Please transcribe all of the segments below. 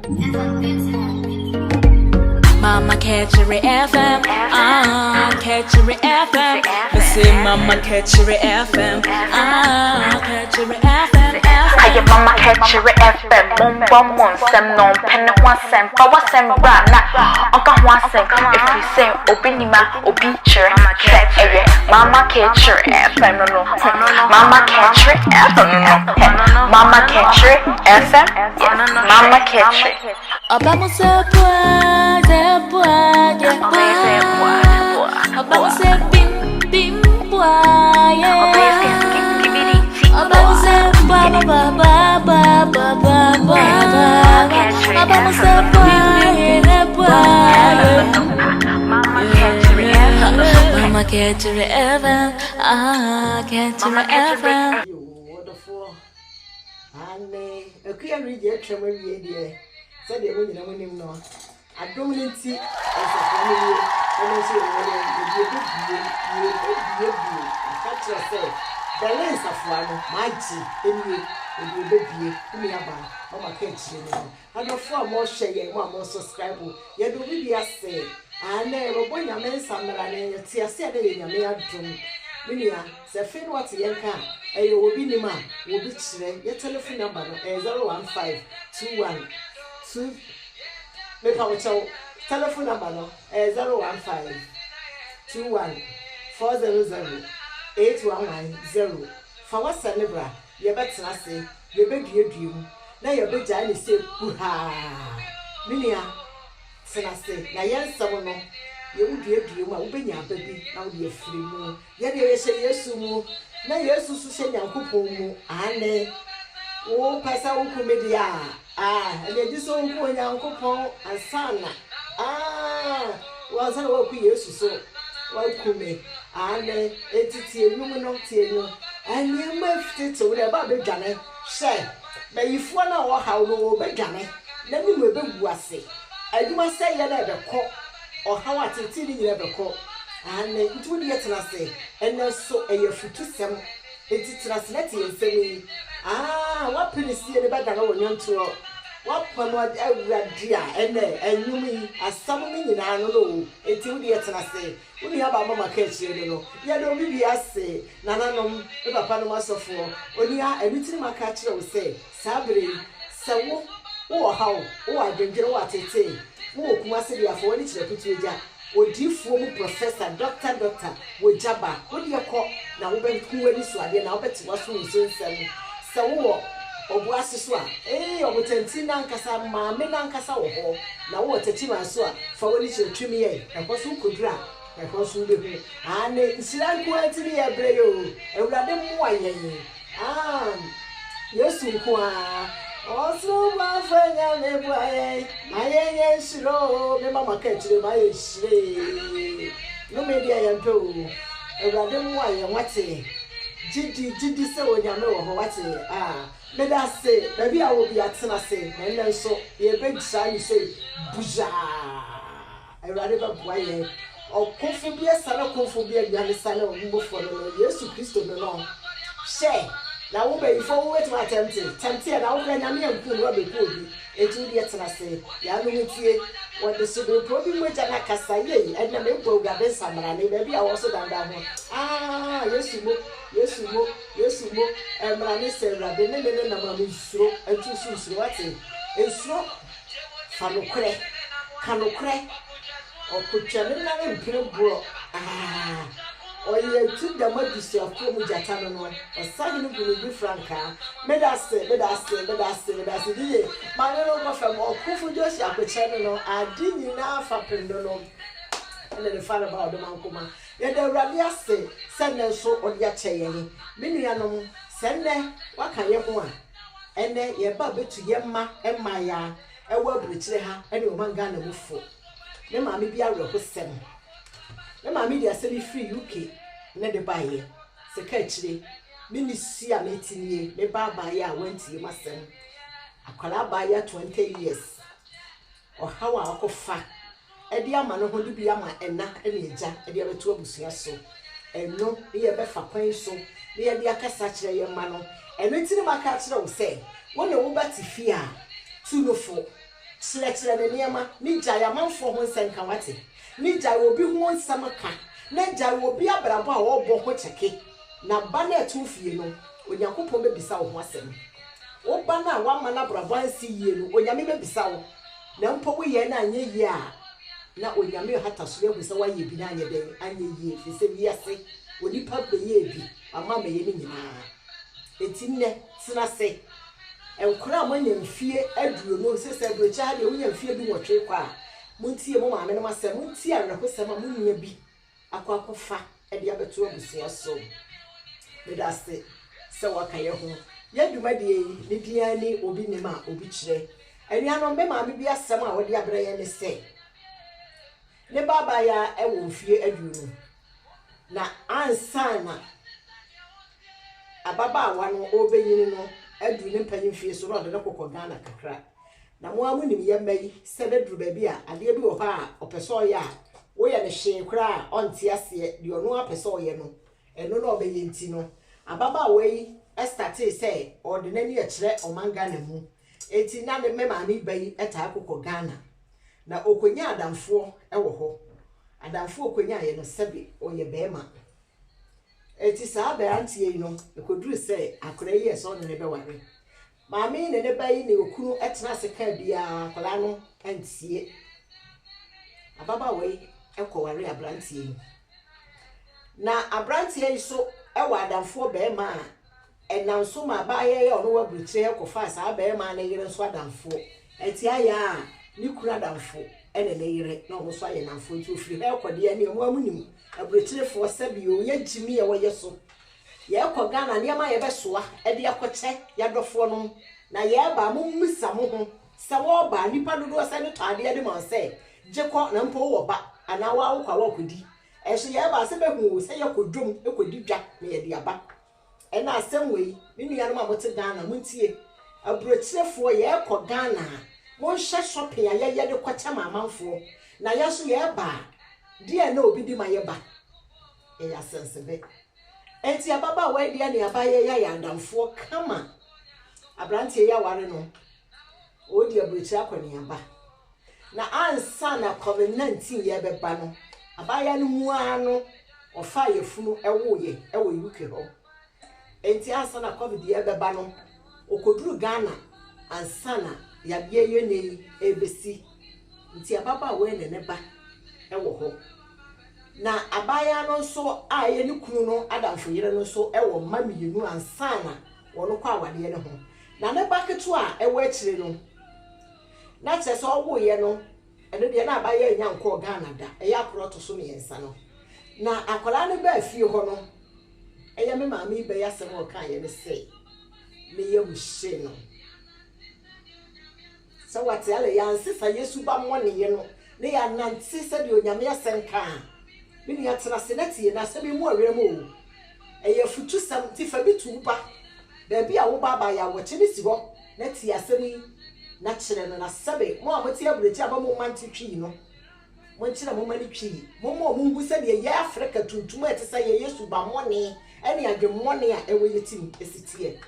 Mama Catchery FM, Catchery FM. I say Mama Catchery FM, Catchery FM. I am Mama Catchery FM, Mum Sam non pen one sem, power sem brana, Uncle one sem. If you say Obinima, Obicher, Mama Catchery FM, no, Mama Catchery FM, Mama Catchery FM, Mama Catchery. Obama say boy, Obama say bim boy, Obama say ba. Obama say boy, Mama Catchery FM, Catchery FM. Wonderful. And a clear read your said they wouldn't know him. No, I don't see as a family. And I say, you catch yourself. The lens of one mighty anyway, it will be me about Mama Catchery. And the four more share, one more subscriber. You do be a say, and then when your men summer and you see a said in your mail room. Minia, say, Finn what you can, and you will be the man, will be today. Your telephone number 01521. Make our telephone number 01521 400 8110. For what celebra, you better say, you beg your dream. Now your big giant say, Puha. Minia, Senase, Nayan Samono, you would be a dream, I will be your baby, now be a free moon. Yet you say, yes, Sumo. Now yes, Susan Yankupo, and oh, Passa Ucomedia. And they just all go in Uncle Paul and Sana. Was I walk years so? Welcome me. And it's a woman not tell and you left it to the Bobby Johnny. Say, but if one hour how low by Johnny, let me move was say. And you must say you never call or how I tell you never call. And it would yet not say, and then so a year for two some. It's translating and saying, what pretty see the better when you're to what promote every dear and you mean as someone in I know, it's you yet and I say, we have a Mama Catchery, you know, you don't be I say, Nana, if a Panama so for, when you are everything my catcher will say, Sabri, so, oh, how, oh, I don't get what it say, oh, Kumasi, for any to or dear former professor, doctor, with Jabba, what do you call now? When you were so I didn't know bet what's wrong since so or Boasiswa, or with Tentina Cassa, Mamma Nancasa, or now what a Tima saw for what is your Trimier, and what who could drop, and what who do me, and it's like quite to be a brave, and rather more. Yes, you also, my friend, I yes, Mama Catchery, my slave. No, maybe I am told. A rather more, and what's it? Giddy, so you know what's it? Let us say, maybe I will be at Tennessee, and then so a big sign say, Buja. I rather boy, or Conphobia, Sana Conphobia, you understand, or move for the years to Christo belong. Say. Now, before we were tempted, and I'll get a million good rubber pudding. It will get to say, Yanuti, what the super problem with Janakasaye, and the Maple Gabe Summer, and maybe I also done that one. Yes, you move, and Rani said, Rabin, and Mamma Sro, and two soon, what's it? It's so Canocre, or put Chanel and Pino Bro. Or you took the majesty of Komu Jatano, or Sagin will be Franca. Made us say, my little from all Kufu Josia, the channel, I didn't enough up in the room. And then the father about the Mancoma. Yet the Rabia say, send them so on your chair. Minianum, send them, what can you want? And then your baby to Yemma and Maya, a word which they have, and your man gun move for. Then mammy be a rope seven. The mammy they are selling free UK, not the buyer. Secretary, Ministry 18 years, the buyer went to you, master. I call buyer 20 years. Or how I go far. A dear man who be a man and not any jack, a dear two of so. And no, be a better point so. Near the Akasacha, your man, and written my catcher will say, one over to fear, 2 no 4. kyerɛkyerɛ ne nneɛma ne gya ya manfo ho nsenka wate ne gya obi ho nsɛm ka na gya obi abrabo a wɔbɔ ho kyeke na ba na etu fie no onyankopɔn bebisa wo ho asɛm wo ba na wama na abrabo ansi yie no onyame bebisa wo na mpo wo yɛ na anye yie a na onyame hata so ebu sɛ wayɛ bi na anye den anye yie fi sɛ wiase onipa bɛyɛ bi ama me yɛ ne nyinaa eti nne tena se enkura amanya mfie aduro no sɛ brocha ha de wonya mfie bi wɔtwe kwa muntie mo maame no masɛ muntie awerɛho sɛm a munua bi akwakofa de abeto abusua so medase sɛ waka yɛ ho yaduma de ne diani obi ne ma obi kyerɛ anuanom me maame bi asɛm a wɔde abrɛ yɛ ne sɛ ne baba ya ɛwɔ mfie aduro na ansana ababa no obeyini no adu ne mpanyin fie so no de kokɔ Ghana kakra na mo amunim ye mai sɛ de duru ba bi a ade bi wɔ hɔ a ɔpɛsɛ ɔyɛ a woyɛ ne hye kra a ɔnte ase de ɔno apɛsɛ ɔyɛ no ɛno na ɔbɛyɛ nti no ababa wei ɛstate sɛ ɔde n'ani ɛkyerɛ ɔman Ghana mu eti na ne maame bai ɛta kokɔ Ghana na okonya adamfo ɛwɔ hɔ adamfo okonya yɛ no sɛbe ɔyɛ bɛɛma eti saa berantie yi no ekoduru sɛ akora yi ɛsɔ ne bɛware maame ne bai ne okunu ɛtena se ka bia akora no antie ababa wei ɛkɔware abrantie yi na abrantie yi so ɛwɔ adamfo bɛɛma a ɛnam so ma baayɛ ɔno wa brukyɛ ɛkɔfa saa bɛɛma ne yere nso adamfo eti aya ni kura adamfo ɛne ne yere na ɔmo so ayɛ namfo nti ofiri ha ɛkɔde ani ɔmo amunim abrekyerefo sɛbi o nya gyimi yɛ wɔyɛ so yɛ kɔ Ghana nneɛma yɛ bɛsoa ɛde akɔkyɛ yadɔfo no na yɛ ba mo mmisa mo ho sɛ wɔ ba nipa dodo sɛ ne tade de ma sɛ gyekɔ na mpo wɔ ba ana wa wo kwa wakodi ɛso yɛ ba sɛ bɛhu sɛ yɛ kɔdwom ekɔdi dwa na yɛ de aba ɛna asɛm wei ne nuanom a mote Ghana montie abrekyerefo yɛ kɔ Ghana mo hye shopping ayɛ de kwata mamanfo na yɛ so yɛ ba dia na obi di ma yɛ ba ya sensebe enti ababa wa dia ne abaye ya yandamfo kama abrantie ya ware no odi abrechi akɔne aba na ansa na COVID-19 yɛ bɛba no abaya no mu ano ɔfa yɛfunu ɛwoye ɛwɔ UK hɔ enti ansa na COVID yɛ bɛba no okoduru Ghana ansa na yabie yene ebesi nti ababa we ne ba ewo ho na abaya no so a ye ne kunu no adamfo yere no so ewo mamienu ansa na wono kwa awade ne ho na ne ba keto a ewo akire no na kyerɛ sɛ ɔwo ye no ene de na abaya nya nkɔ Ghana da eya akroto so me yensa no na akola ne ba fie ho no eya me maame be ya sɛm o kan ye ne sɛ me ye wuhye no so what yale yansisa Yesu ba mmone ye no ne ya nante sɛ de onyame asenka me ni atena se natie na sɛ bi mu awerem o ɛyɛ futu sam ti fa bi tu ba da bi a wo baba ya wo kye ne si hɔ na tie asɛm yi na kyerɛ no na sɛbe mo a mo tie abureti aba mo mante twi no mo kyerɛ mo mani twi mo mo hu sɛ de yɛ Africa tuntum a ɛte sɛ yɛ Yesu ba mmone ɛne adwemmone a ɛwɔ yetim esitie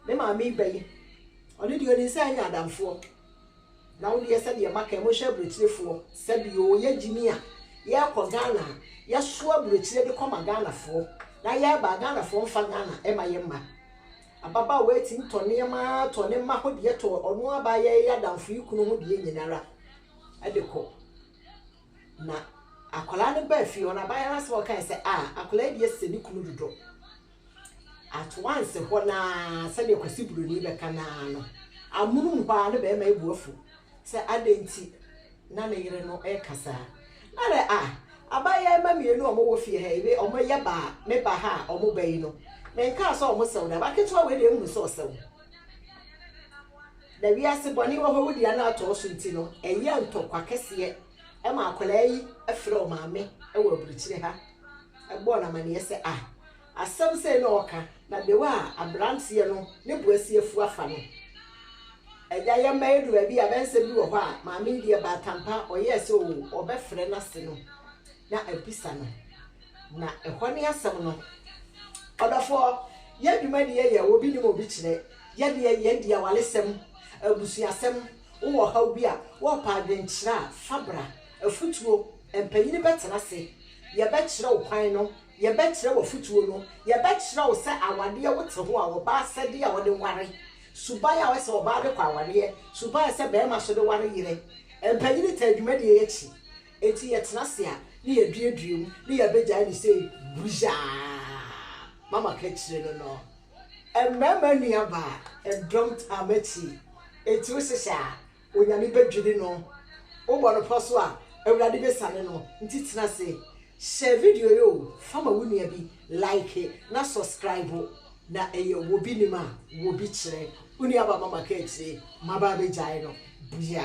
me maame bayi oni di oni say anya adamfo na wo ye say de maka mo hwe aburetirefo sabi o ye jimi a ye akɔ Ghana ye so aburetire de kɔma Ghana fo na ye ba Ghana fo mfa Ghana e ma ye ma ababa we ti ntone ma to ne ma ho de to ɔno aba ye adamfo ikunu ho de nyinara ade kɔ na akola ne ba fi ona ba ya so kan say akola de se ni kunu dodo at once ho na se de kwasi buroni be kana no amunu mpa ne be ma ebuafu se adenti na ne yere no e kasa na le abaya ma mienu omo wo fie ha ebe omo ye ba me ba ha omo bayi no na nka so omo sew na ba keto we de mu so sew da wi ase boni wo ho di ana ato so nti no eye ntokwa kese e ma akola yi afre o maame e wo aburukyire ha e bo na mane ye se asem se no oka na de wa abrantie no ne buasi afu afa no eja ye maidu ba bi abense bi wo ho a maame die ba tampa oye se o obefre na se no na abisa no na ehɔ ne asem no odafo ye dwuma de ye obi ni obi kyerɛ ye de ye dia walesem abusuasem wo ha bi a wo pa adwenkyira fabra afutuo empanyini betena se ye bekyira wo kwan no ye bekyira wo afutuo no ye bekyira wo se awade a wote ho a wo ba sede a wo de ware suban a wo se wo ba de kwa awade suban se be ma so de ware yire empanyini ta adwuma de yechi eti ye tena se a ni ye dueduem ni ye begya ni se buja mama kechire no emema nuaba edom tamati eti wo sesa onyame bedwiri no wo bo no poso a ewrade besane no nti tena se share video yo fama wo nua bi like na subscribe na eye wo bi ni ma wo bi kire unuaba mama kechire maba begya no bia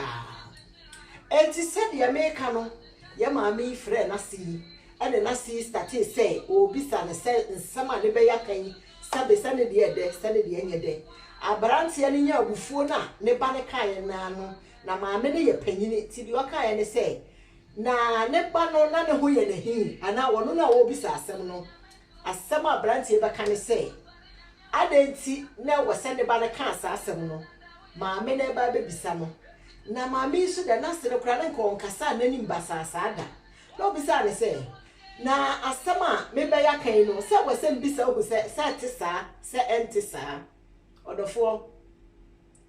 eti se de America no ye maami frɛ na si ene na si start say obi sa ne se nsama ne be yakan sabe sane de ede sane de enyede abrante ne nya abufuo na ne ba ne kae na no na maame ne ye panyini ti bi wakae ne se na ne ba no na ne ho ye ne hin ana wono na wo bi sa asem no asem abrante be ka ne se adenti na wo se ne ba ne ka asem no maame ne ba be bisa no na maame su da na sere kura ne nko nkasa na nim basasa ada no bisa ne se na asama me be yakan no se wo se mbisa wo se te sa se enti sa odofo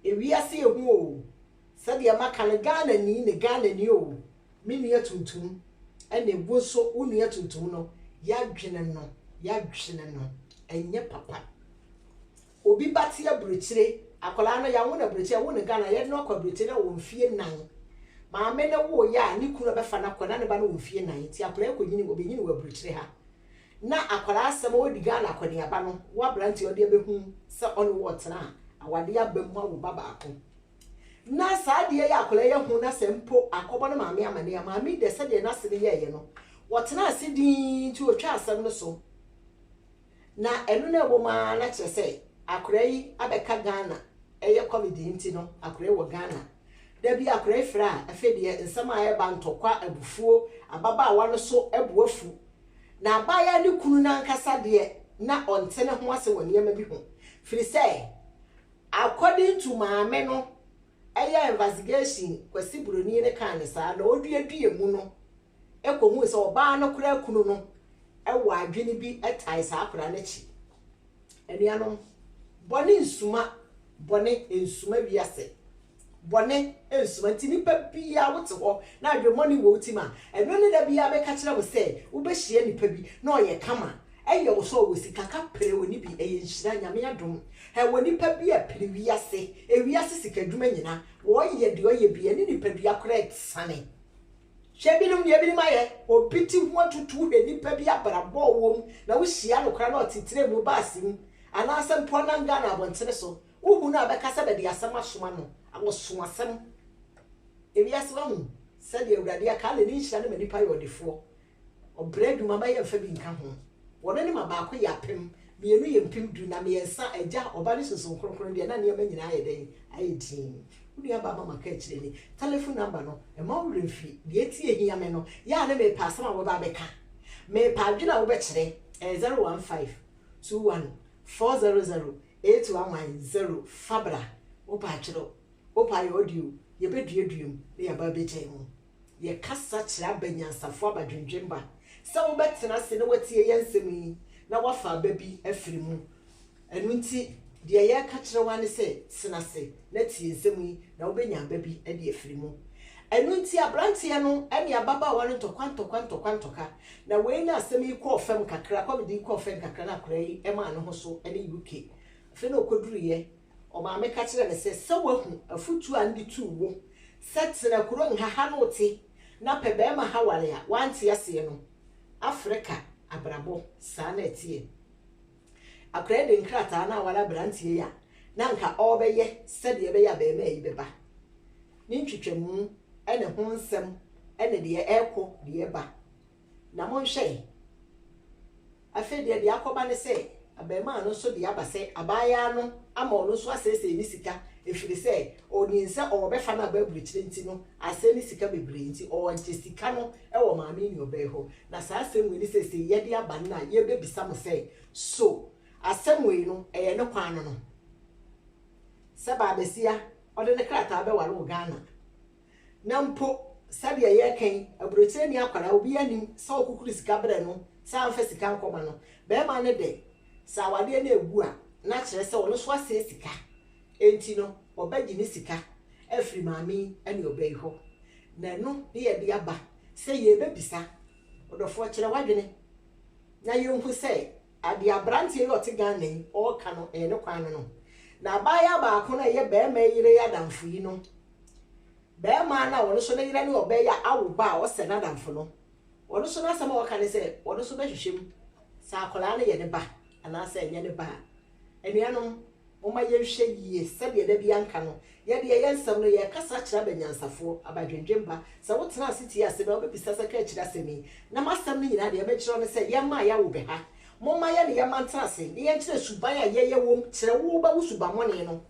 ewiase ehu o se de maka ne Ghana ni o me nua tuntum ene boso unua tuntum no ya dwene no enye papa obi bate aburukyire akola no ya wona aburukyire wona Ghana ye no akwa aburukyire na wo mfie nan maame ne wo ya ni kunu be fa na kwana ne ba no mfie nan ti akola ekonyini obenyini wo aburukyire ha na akola asem wo di Ghana akwani aba no wo abranti ode behu se on what na awade abam wo baba ako na saade ya akola ye hu na sempo akobo no maame amane ya maame de se de na se de ye no wotena ase din ti otwa asem no so na enu na wo ma na kire se akola yi abeka Ghana eye covid nti no akola wo Ghana da bi akola fra afedie nsama ya ba ntokwa abufuo ababa wa no so ebuafu na abaya ne kunu na nkasa de na ontene ho ase woni ama bi ho firi se according to maame no eye investigation kwasi buroni ne kan ne sa na oduadue mu no ekohu se oba no kura kunu no ewo adwene bi etai sa akora na chi enuanom bone nsuma wiase bone ensuma ntini pa bia wote ho na adwemoni wo utima eno ne da bia be ka kire wo se wo be hie nipa bi na oye kama eye wo so wo sika ka pere woni bi eye nhira nyame adom he woni pa bia pere wiase wiase sika dwuma nyina wo ye de oye bia ni nipa bia correct sane shebilum ye bi maye obiti ho atutu he nipa bia brabo wom na wo hia no kra na otitire mu basim ana asem pona ngana abontene so wo na be kasa be de asem asoma no awoso asem ewiase wahu sade ewrade aka le ni nhira ne manipa yodefo obreduma ba ye fa bi nka ho wono ne mabaako ya pem mienu ye mpem du na miensa agya oba ne sunsun kronkron de na ne ma nyina aye den aye din udi aba mama ka kire ni telephone number no e ma wo refi de etie hia me no ya ne me pa asem a wo ba beka me pa adwena wo be kire 015 21 400 8110 fabra wo pa kire opa ye audio ye beduedum ne ya ba beche ho ye kasa kira banyansafo abadwendwemba se wo betena se ne watie yansem yi na wafa babi afiri mu enu nti de ye ka kire wane se sena se na tie nsem yi na wo benya babi e de afiri mu enu nti abrante no ene ababa wa no tokwantoka na we na asem yi ko ofem kakra ko bi ko ofem kakra na kora yi e ma no ho so ene UK fe na okoduru ye o ma me ka kire ne se wahu afutu andi tu wo setena kuro nhaha no te na pebe ma hawale a wante ase no Africa abrabo sa na tie akra de nkrata na wala brantie ya na nka obeye sede be ya be ma yi beba ni ntwetwemu ene ho nsem ene de ekọ de eba na mo nhwe afede de akoba ne se abema no so de abase abaya no ama ono so asese ni sika efiri se oni nse obefa na ba burukyire nti no ase ni sika bebre nti o nti sika no e wo maame ni obeho na saa asem ni sese ye de aba na ye bebisa mo se so asem we no eye ne kwan no se ba besia ɔde ne krata be ware wo Ghana na mpo sabe ye kan aburokyire ni akwara obi anim sa okukuru sika bre no sa amfa sika nkoma no be ma ne de sa wade na egu a na kire se wono so ase sika enti no obaji ni sika afri maami ani obai ho na no ne ye de aba se ye bebisa odofo kire wadwene na ye nhu se ade abrante ye ote Ghana yi o ka no ne kwan no na baya ba ko na ye be ma yire ya damfo yi no be ma na wono so na yire ne obai ya awoba o se na damfo no wono so na asama o ka ne se wono so be hwehwem sa akola na ye ne ba ana se nye ne ba enuanom moma ye hwe yie sabe da bia nka no ye de ye nsam no ye kasa kira banyansafo abadwendwemba sa wotena asiti ase na obebisa saka kira semi na masam ni nyina de ye be kiro ne se ye ma ya wo be ha moma ye ne ye mantena ase ne ye kire suban ya ye wom kire wo ba wo subamone no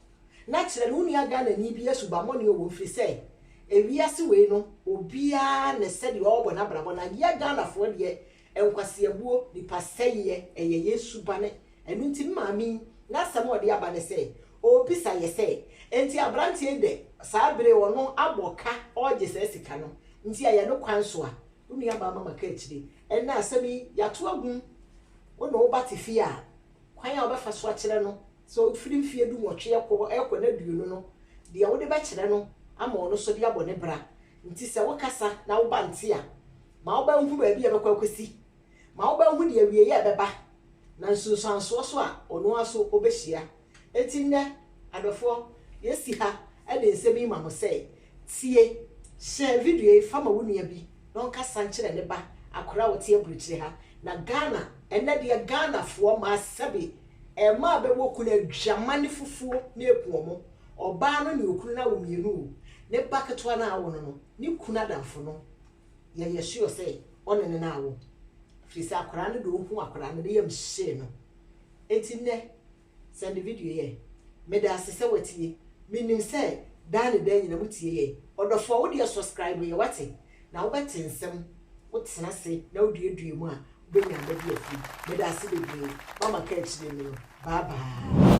na kire no nia Ghana ni bi ye subamone wo firi se ewiase we no obia ne se de obo na brabo na ye Ghana fo de enkwase abuo ni paseye eye Yesu bane enu nti maami na samo de aba ne se obisa ye se enti abrante de saabere wono aboka oje se sika no nti aye no kwanso a unu aba mama ka akire ena asemi yato agun wono obatifi a kwan a obefa so akire no so firi mfie du wotwe ekọ na duonu no de a wode be kire no ama ono so de abone bra nti se wokasa na wo bante a ma wo ba nhu ba bia bekwa kwesi ma wo ba nhu de awie ye beba na nsusanso so a ono aso obehia etinne adofo yesi ha ade nsemi ma mo sei tie share video e fama wonua bi don kasa nkire ne ba akora wote aburukyire ha na Ghana enne de Ghana fo ma sabe e ma be woku na dwamane fufuo na ekuomo oba no ne okunu na wo mienu ne baketwa na awo no ne kuna danfo no ye yesho sei onene na awo frisa akora ne do hu akora ne yam hye no etinne send video ye me da asese watie minim se dan da nyina mutie ye odofo wo de subscribe ye wate na wo betensem wo tena se na wo duedue mu a benya da bi afi me da ase bebre mama ka chire mi bye bye.